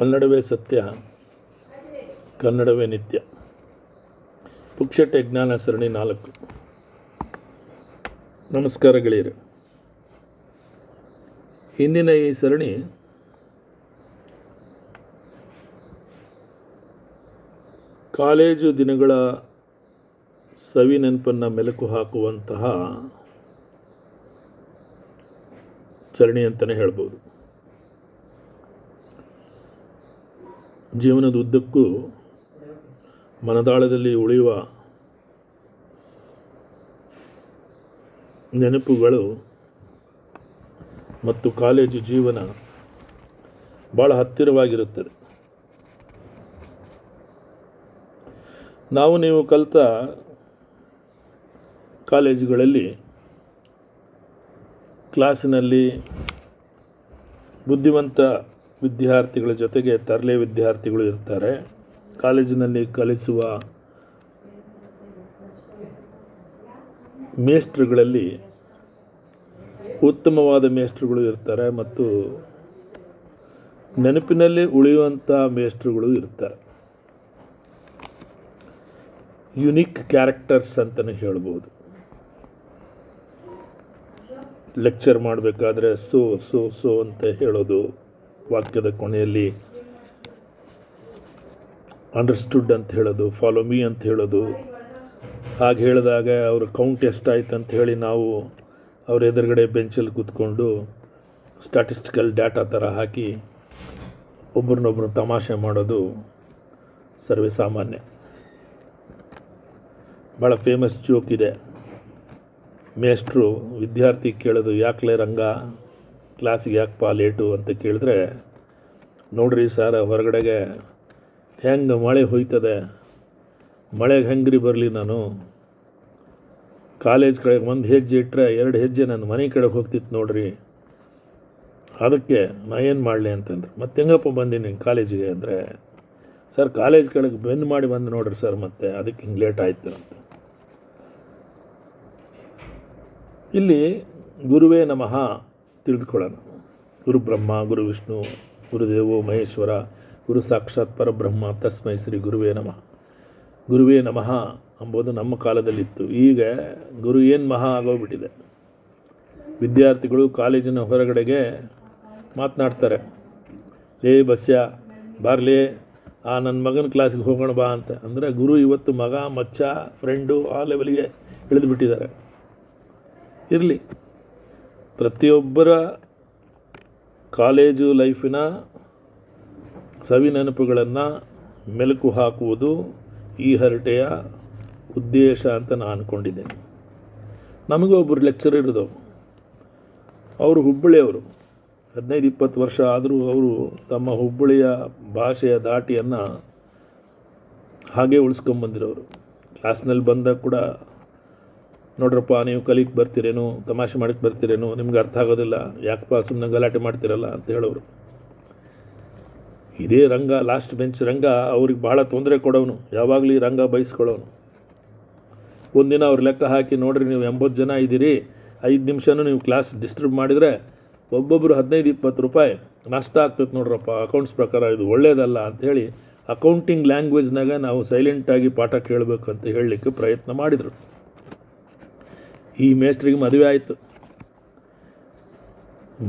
ಕನ್ನಡವೇ ಸತ್ಯ, ಕನ್ನಡವೇ ನಿತ್ಯ. ಪುಕ್ಷಟೆ ಜ್ಞಾನ ಸರಣಿ 4. ನಮಸ್ಕಾರ ಗೆಳೆಯರು. ಇಂದಿನ ಈ ಸರಣಿ ಕಾಲೇಜು ದಿನಗಳ ಸವಿ ನೆನಪನ್ನು ಮೆಲುಕು ಹಾಕುವಂತಹ ಸರಣಿ ಅಂತಲೇ ಹೇಳ್ಬೋದು. ಜೀವನದ ಉದ್ದಕ್ಕೂ ಮನದಾಳದಲ್ಲಿ ಉಳಿಯುವ ನೆನಪುಗಳು ಮತ್ತು ಕಾಲೇಜು ಜೀವನ ಭಾಳ ಹತ್ತಿರವಾಗಿರುತ್ತದೆ. ನೀವು ಕಲಿತ ಕಾಲೇಜುಗಳಲ್ಲಿ ಕ್ಲಾಸಿನಲ್ಲಿ ಬುದ್ಧಿವಂತ ವಿದ್ಯಾರ್ಥಿಗಳ ಜೊತೆಗೆ ತರಲೆ ವಿದ್ಯಾರ್ಥಿಗಳು ಇರ್ತಾರೆ. ಕಾಲೇಜಿನಲ್ಲಿ ಕಲಿಸುವ ಮೇಸ್ಟ್ರುಗಳಲ್ಲಿ ಉತ್ತಮವಾದ ಮೇಸ್ಟ್ರುಗಳು ಇರ್ತಾರೆ ಮತ್ತು ನೆನಪಿನಲ್ಲಿ ಉಳಿಯುವಂಥ ಮೇಸ್ಟ್ರುಗಳು ಇರ್ತಾರೆ. ಯುನಿಕ್ ಕ್ಯಾರೆಕ್ಟರ್ಸ್ ಅಂತಲೇ ಹೇಳ್ಬೋದು. ಲೆಕ್ಚರ್ ಮಾಡಬೇಕಾದ್ರೆ ಸೋ ಅಂತ ಹೇಳೋದು, ವಾಕ್ಯದ ಕೊನೆಯಲ್ಲಿ ಅಂಡರ್ಸ್ಟುಡ್ ಅಂತ ಹೇಳೋದು, ಫಾಲೋ ಮೀ ಅಂತ ಹೇಳೋದು. ಹಾಗೆ ಹೇಳಿದಾಗ ಅವ್ರ ಕೌಂಟ್ ಎಷ್ಟಾಯ್ತು ಅಂತ ಹೇಳಿ ನಾವು ಅವ್ರ ಎದುರುಗಡೆ ಬೆಂಚಲ್ಲಿ ಕೂತ್ಕೊಂಡು ಸ್ಟ್ಯಾಟಿಸ್ಟಿಕಲ್ ಡಾಟಾ ಥರ ಹಾಕಿ ಒಬ್ರನ್ನೊಬ್ರು ತಮಾಷೆ ಮಾಡೋದು ಸರ್ವೇ ಸಾಮಾನ್ಯ. ಭಾಳ ಫೇಮಸ್ ಜೋಕ್ ಇದೆ. ಮೇಸ್ಟ್ರು ವಿದ್ಯಾರ್ಥಿ ಕೇಳೋದು, ಯಾಕಲೇ ರಂಗ ಕ್ಲಾಸಿಗೆ ಯಾಕಪ್ಪ ಲೇಟು ಅಂತ ಕೇಳಿದ್ರೆ, ನೋಡ್ರಿ ಸರ್, ಹೊರಗಡೆಗೆ ಹೆಂಗೆ ಮಳೆ ಹೋಯ್ತದೆ, ಮಳೆಗೆ ಹೆಂಗ್ರಿ ಬರಲಿ, ನಾನು ಕಾಲೇಜ್ ಕಡೆಗೆ 1 ಹೆಜ್ಜೆ ಇಟ್ಟರೆ 2 ಹೆಜ್ಜೆ ನನ್ನ ಮನೆ ಕಡೆಗೆ ಹೋಗ್ತಿತ್ತು ನೋಡ್ರಿ, ಅದಕ್ಕೆ ನಾ ಏನು ಮಾಡಲಿ ಅಂತಂದ್ರೆ, ಮತ್ತೆ ಹೆಂಗಪ್ಪ ಬಂದೀನಿ ಕಾಲೇಜಿಗೆ ಅಂದರೆ, ಸರ್ ಕಾಲೇಜ್ ಕಡೆಗೆ ಬೆನ್ನು ಮಾಡಿ ಬಂದು ನೋಡ್ರಿ ಸರ್, ಮತ್ತೆ ಅದಕ್ಕೆ ಹಿಂಗೆ ಲೇಟ್ ಆಯಿತು ಅಂತ. ಇಲ್ಲಿ ಗುರುವೇ ನಮಃ ತಿಳಿದುಕೊಳ್ಳೋಣ. ಗುರು ಬ್ರಹ್ಮ, ಗುರು ವಿಷ್ಣು, ಗುರುದೇವೋ ಮಹೇಶ್ವರ, ಗುರು ಸಾಕ್ಷಾತ್ ಪರಬ್ರಹ್ಮ, ತಸ್ಮೈ ಶ್ರೀ ಗುರುವೇ ನಮಃ. ಗುರುವೇ ನಮಃ ಎಂಬುದು ನಮ್ಮ ಕಾಲದಲ್ಲಿತ್ತು. ಈಗ ಗುರು ಏನು ಮಹಾ ಆಗೋಗ್ಬಿಟ್ಟಿದೆ. ವಿದ್ಯಾರ್ಥಿಗಳು ಕಾಲೇಜಿನ ಹೊರಗಡೆಗೆ ಮಾತನಾಡ್ತಾರೆ, ಲೇ ಬಸ್ಯ ಬಾರ್ಲೇ, ನನ್ನ ಮಗನ ಕ್ಲಾಸಿಗೆ ಹೋಗೋಣ ಬಾ ಅಂತ. ಅಂದರೆ ಗುರು ಇವತ್ತು ಮಗ, ಮಚ್ಚ, ಫ್ರೆಂಡು ಆ ಲೆವೆಲ್ಗೆ ಇಳಿದುಬಿಟ್ಟಿದ್ದಾರೆ. ಇರಲಿ, ಪ್ರತಿಯೊಬ್ಬರ ಕಾಲೇಜು ಲೈಫಿನ ಸವಿ ನೆನಪುಗಳನ್ನು ಮೆಲುಕು ಹಾಕುವುದು ಈ ಹರಟೆಯ ಉದ್ದೇಶ ಅಂತ ನಾನು ಅಂದ್ಕೊಂಡಿದ್ದೇನೆ. ನಮಗೂ ಒಬ್ಬರು ಲೆಕ್ಚರರ್ ಇರೋದು, ಅವರು ಹುಬ್ಬಳ್ಳಿಯವರು. 15-20 ವರ್ಷ ಆದರೂ ಅವರು ತಮ್ಮ ಹುಬ್ಬಳ್ಳಿಯ ಭಾಷೆಯ ಧಾಟಿಯನ್ನು ಹಾಗೆ ಉಳಿಸ್ಕೊಂಬಂದಿರೋರು. ಕ್ಲಾಸ್ನಲ್ಲಿ ಬಂದಾಗ ಕೂಡ, ನೋಡ್ರಪ್ಪ ನೀವು ಕಲಿಕ್ಕೆ ಬರ್ತೀರೇನು, ತಮಾಷೆ ಮಾಡಕ್ಕೆ ಬರ್ತೀರೇನು, ನಿಮ್ಗೆ ಅರ್ಥ ಆಗೋದಿಲ್ಲ, ಯಾಕಪ್ಪ ಸುಮ್ಮನೆ ಗಲಾಟೆ ಮಾಡ್ತಿರಲ್ಲ ಅಂತ ಹೇಳೋರು. ಇದೇ ರಂಗ, ಲಾಸ್ಟ್ ಬೆಂಚ್ ರಂಗ ಅವ್ರಿಗೆ ಭಾಳ ತೊಂದರೆ ಕೊಡೋನು, ಯಾವಾಗಲೂ ಈ ರಂಗ ಬಯಸ್ಕೊಳ್ಳೋನು. ಒಂದಿನ ಅವ್ರು ಲೆಕ್ಕ ಹಾಕಿ, ನೋಡ್ರಿ ನೀವು 80 ಜನ ಇದ್ದೀರಿ, 5 ನಿಮಿಷನೂ ನೀವು ಕ್ಲಾಸ್ ಡಿಸ್ಟರ್ಬ್ ಮಾಡಿದರೆ ಒಬ್ಬೊಬ್ಬರು 15-20 ರೂಪಾಯಿ ನಷ್ಟ ಆಗ್ತದೆ ನೋಡ್ರಪ್ಪ, ಅಕೌಂಟ್ಸ್ ಪ್ರಕಾರ ಇದು ಒಳ್ಳೆಯದಲ್ಲ ಅಂಥೇಳಿ ಅಕೌಂಟಿಂಗ್ ಲ್ಯಾಂಗ್ವೇಜ್ನಾಗ ನಾವು ಸೈಲೆಂಟಾಗಿ ಪಾಠ ಕೇಳಬೇಕು ಅಂತ ಹೇಳಲಿಕ್ಕೆ ಪ್ರಯತ್ನ ಮಾಡಿದರು. ಈ ಮೇಸ್ಟ್ರಿಗೆ ಮದುವೆ ಆಯಿತು.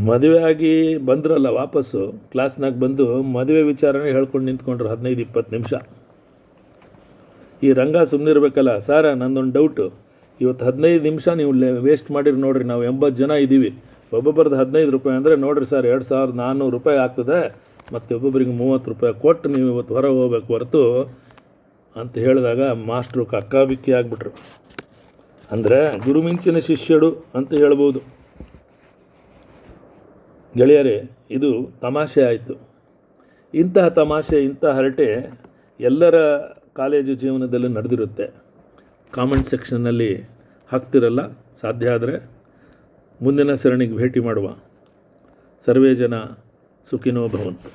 ಮದುವೆ ಆಗಿ ಬಂದ್ರಲ್ಲ ವಾಪಸ್ಸು ಕ್ಲಾಸ್ನಾಗ ಬಂದು ಮದುವೆ ವಿಚಾರನೇ ಹೇಳ್ಕೊಂಡು ನಿಂತ್ಕೊಂಡ್ರು 15-20 ನಿಮಿಷ. ಈ ರಂಗ ಸುಮ್ಮನಿರ್ಬೇಕಲ್ಲ, ಸರ್ ನಂದೊಂದು ಡೌಟು, ಇವತ್ತು 15 ನಿಮಿಷ ನೀವು ವೇಸ್ಟ್ ಮಾಡಿರಿ ನೋಡಿರಿ, ನಾವು 80 ಜನ ಇದ್ದೀವಿ, ಒಬ್ಬೊಬ್ಬರದ್ದು 15 ರೂಪಾಯಿ ಅಂದರೆ ನೋಡಿರಿ ಸರ್ 2400 ರೂಪಾಯಿ ಆಗ್ತದೆ, ಮತ್ತು ಒಬ್ಬೊಬ್ಬರಿಗೆ 30 ರೂಪಾಯಿ ಕೊಟ್ಟು ನೀವು ಇವತ್ತು ಹೊರಗೆ ಹೋಗ್ಬೇಕು ಹೊರತು ಅಂತ ಹೇಳಿದಾಗ ಮಾಸ್ಟ್ರು ಕಕ್ಕಾಬಿಕ್ಕಿ ಆಗಿಬಿಟ್ರು. ಅಂದರೆ ಗುರುಮಿಂಚಿನ ಶಿಷ್ಯಡು ಅಂತ ಹೇಳ್ಬೋದು. ಗೆಳೆಯರೇ, ಇದು ತಮಾಷೆ ಆಯಿತು. ಇಂತಹ ತಮಾಷೆ, ಇಂಥ ಹರಟೆ ಎಲ್ಲರ ಕಾಲೇಜು ಜೀವನದಲ್ಲಿ ನಡೆದಿರುತ್ತೆ. ಕಾಮೆಂಟ್ ಸೆಕ್ಷನ್ನಲ್ಲಿ ಹಾಕ್ತಿರಲ್ಲ, ಸಾಧ್ಯ ಆದರೆ ಮುಂದಿನ ಸರಣಿಗೆ ಭೇಟಿ ಮಾಡುವ. ಸರ್ವೇ ಜನ ಸುಖಿನೋ ಭವಂತು.